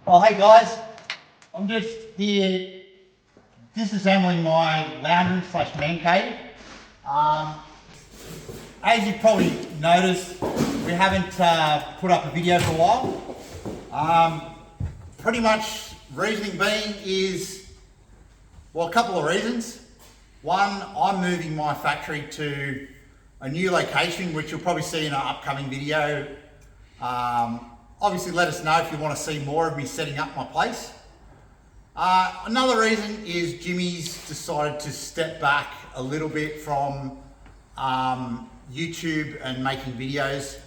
Oh, hey guys, I'm just here disassembling my lounge slash man cave. As you've probably noticed, we haven't put up a video for a while. Pretty much reasoning being is, well, a couple of reasons. One, I'm moving my factory to a new location, which you'll probably see in an upcoming video. Obviously let us know if you want to see more of me setting up my place. Another reason is Jimmy's decided to step back a little bit from YouTube and making videos.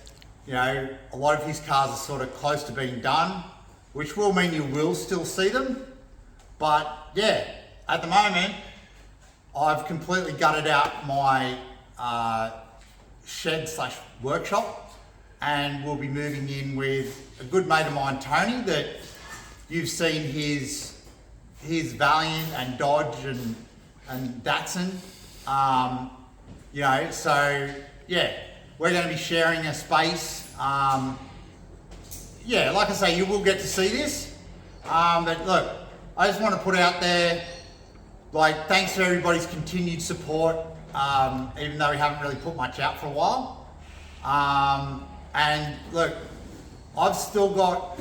You know, a lot of his cars are sort of close to being done, which will mean you will still see them. But yeah, at the moment, I've completely gutted out my shed slash workshop, and we'll be moving in with a good mate of mine, Tony, that you've seen his Valiant and Dodge and Datsun. You know, so yeah, we're going to be sharing a space. Yeah, like I say, you will get to see this. But look, I just want to put out there, like, thanks for everybody's continued support, even though we haven't really put much out for a while. And look, I've still got,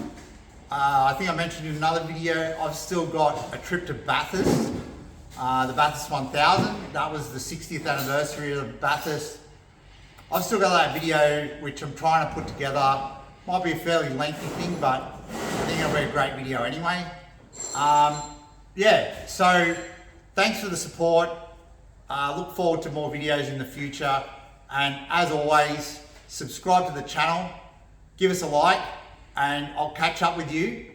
I think I mentioned in another video, I've still got a trip to Bathurst, the Bathurst 1000. That was the 60th anniversary of Bathurst. I've still got that video, which I'm trying to put together. Might be a fairly lengthy thing, but I think it'll be a great video anyway. Yeah, so thanks for the support. Look forward to more videos in the future. And as always, subscribe to the channel, give us a like, and I'll catch up with you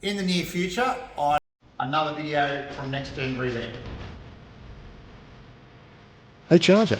in the near future on another video from Next Gen Revamp. Hey Charger,